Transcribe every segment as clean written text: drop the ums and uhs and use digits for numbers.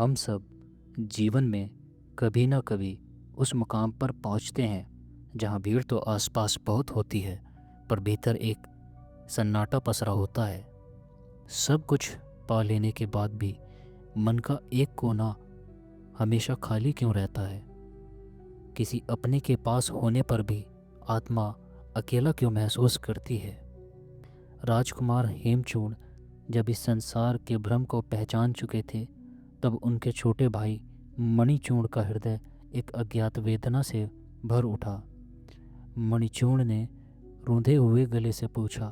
हम सब जीवन में कभी ना कभी उस मुकाम पर पहुंचते हैं जहां भीड़ तो आसपास बहुत होती है, पर भीतर एक सन्नाटा पसरा होता है। सब कुछ पा लेने के बाद भी मन का एक कोना हमेशा खाली क्यों रहता है? किसी अपने के पास होने पर भी आत्मा अकेला क्यों महसूस करती है? राजकुमार हेमचूर्ण जब इस संसार के भ्रम को पहचान चुके थे, तब उनके छोटे भाई मणिचूर्ण का हृदय एक अज्ञात वेदना से भर उठा। मणिचूर्ण ने रूंधे हुए गले से पूछा,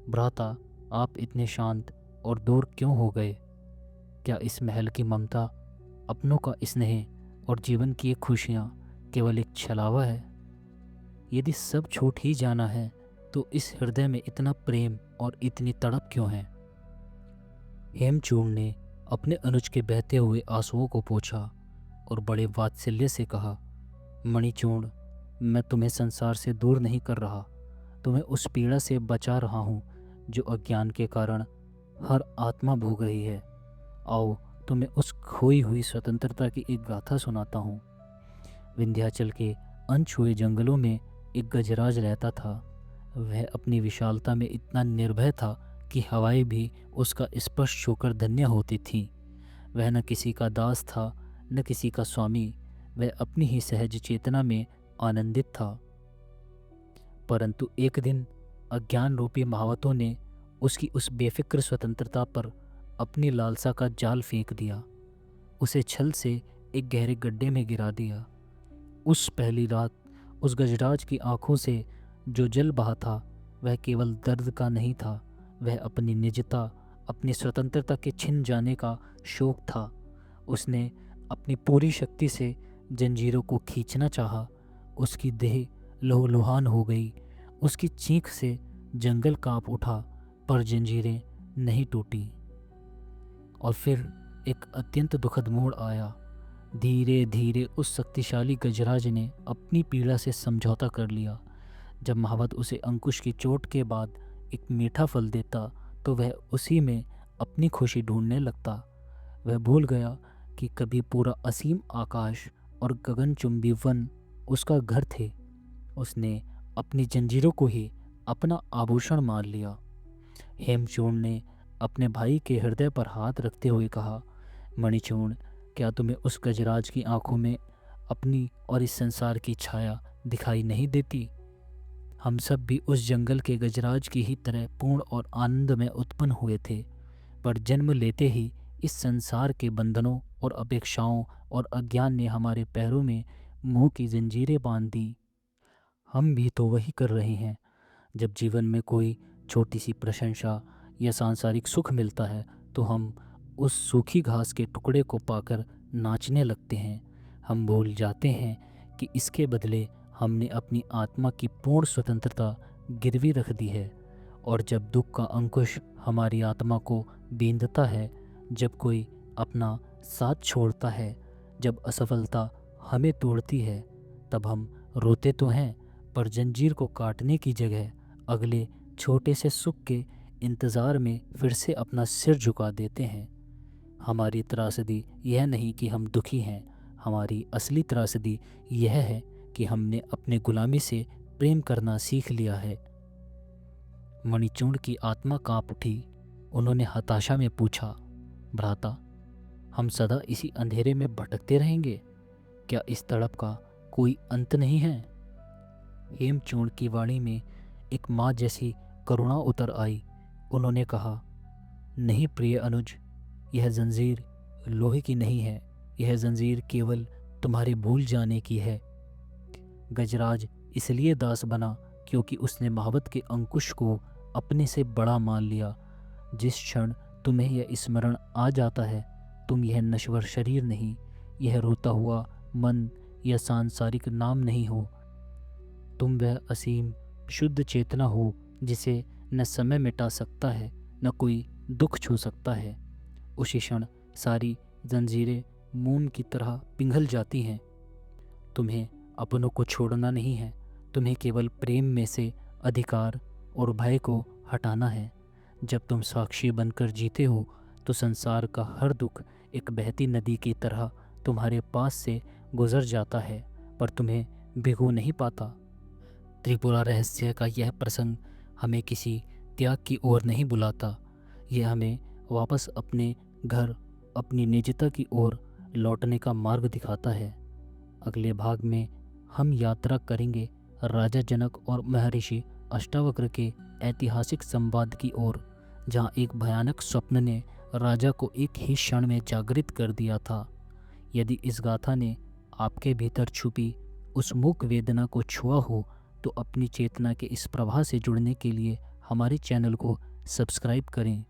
भ्राता, आप इतने शांत और दूर क्यों हो गए? क्या इस महल की ममता, अपनों का स्नेह और जीवन की ये खुशियाँ केवल एक छलावा है? यदि सब छूट ही जाना है, तो इस हृदय में इतना प्रेम और इतनी तड़प क्यों है? हेमचूर्ण ने अपने अनुज के बहते हुए आंसुओं को पोंछा और बड़े वात्सल्य से कहा, मणिचूर्ण, मैं तुम्हें संसार से दूर नहीं कर रहा, तुम्हें उस पीड़ा से बचा रहा हूँ जो अज्ञान के कारण हर आत्मा भोग रही है। आओ, तुम्हें उस खोई हुई स्वतंत्रता की एक गाथा सुनाता हूँ। विंध्याचल के अनछुए जंगलों में एक गजराज रहता था। वह अपनी विशालता में इतना निर्भय था कि हवाएं भी उसका स्पर्श छूकर धन्य होती थीं। वह न किसी का दास था, न किसी का स्वामी। वह अपनी ही सहज चेतना में आनंदित था। परंतु एक दिन अज्ञान रूपी महावतों ने उसकी उस बेफिक्र स्वतंत्रता पर अपनी लालसा का जाल फेंक दिया। उसे छल से एक गहरे गड्ढे में गिरा दिया। उस पहली रात उस गजराज की आंखों से जो जल बहा था, वह केवल दर्द का नहीं था, वह अपनी निजता, अपनी स्वतंत्रता के छिन जाने का शोक था। उसने अपनी पूरी शक्ति से जंजीरों को खींचना चाहा। उसकी देह लहूलुहान हो गई। उसकी चीख से जंगल कांप उठा, पर जंजीरें नहीं टूटी। और फिर एक अत्यंत दुखद मोड़ आया। धीरे धीरे उस शक्तिशाली गजराज ने अपनी पीड़ा से समझौता कर लिया। जब महावत उसे अंकुश की चोट के बाद एक मीठा फल देता, तो वह उसी में अपनी खुशी ढूंढने लगता। वह भूल गया कि कभी पूरा असीम आकाश और गगनचुंबी वन उसका घर थे। उसने अपनी जंजीरों को ही अपना आभूषण मान लिया। हेमचूर्ण ने अपने भाई के हृदय पर हाथ रखते हुए कहा, मणिचूर्ण, क्या तुम्हें उस गजराज की आंखों में अपनी और इस संसार की छाया दिखाई नहीं देती? हम सब भी उस जंगल के गजराज की ही तरह पूर्ण और आनंद में उत्पन्न हुए थे, पर जन्म लेते ही इस संसार के बंधनों और अपेक्षाओं और अज्ञान ने हमारे पैरों में मुंह की जंजीरें बांध दी। हम भी तो वही कर रहे हैं। जब जीवन में कोई छोटी सी प्रशंसा या सांसारिक सुख मिलता है, तो हम उस सूखी घास के टुकड़े को पाकर नाचने लगते हैं। हम भूल जाते हैं कि इसके बदले हमने अपनी आत्मा की पूर्ण स्वतंत्रता गिरवी रख दी है। और जब दुख का अंकुश हमारी आत्मा को बींधता है, जब कोई अपना साथ छोड़ता है, जब असफलता हमें तोड़ती है, तब हम रोते तो हैं, पर जंजीर को काटने की जगह अगले छोटे से सुख के इंतज़ार में फिर से अपना सिर झुका देते हैं। हमारी त्रासदी यह नहीं कि हम दुखी हैं, हमारी असली त्रासदी यह है कि हमने अपने गुलामी से प्रेम करना सीख लिया है। मणिचूर्ण की आत्मा कांप उठी। उन्होंने हताशा में पूछा, भ्राता, हम सदा इसी अंधेरे में भटकते रहेंगे? क्या इस तड़प का कोई अंत नहीं है? हेमचूर्ण की वाणी में एक माँ जैसी करुणा उतर आई। उन्होंने कहा, नहीं प्रिय अनुज, यह जंजीर लोहे की नहीं है। यह जंजीर केवल तुम्हारे भूल जाने की है। गजराज इसलिए दास बना क्योंकि उसने महावत के अंकुश को अपने से बड़ा मान लिया। जिस क्षण तुम्हें यह स्मरण आ जाता है, तुम यह नश्वर शरीर नहीं, यह रोता हुआ मन या सांसारिक नाम नहीं हो। तुम वह असीम शुद्ध चेतना हो जिसे न समय मिटा सकता है, न कोई दुख छू सकता है। उसी क्षण सारी जंजीरें मोम की तरह पिघल जाती हैं। तुम्हें अपनों को छोड़ना नहीं है, तुम्हें केवल प्रेम में से अधिकार और भय को हटाना है। जब तुम साक्षी बनकर जीते हो, तो संसार का हर दुख एक बहती नदी की तरह तुम्हारे पास से गुजर जाता है पर तुम्हें भिगो नहीं पाता। त्रिपुरा रहस्य का यह प्रसंग हमें किसी त्याग की ओर नहीं बुलाता, यह हमें वापस अपने घर, अपनी निजता की ओर लौटने का मार्ग दिखाता है। अगले भाग में हम यात्रा करेंगे राजा जनक और महर्षि अष्टावक्र के ऐतिहासिक संवाद की ओर, जहाँ एक भयानक स्वप्न ने राजा को एक ही क्षण में जागृत कर दिया था। यदि इस गाथा ने आपके भीतर छुपी उस मूक वेदना को छुआ हो तो अपनी चेतना के इस प्रवाह से जुड़ने के लिए हमारे चैनल को सब्सक्राइब करें।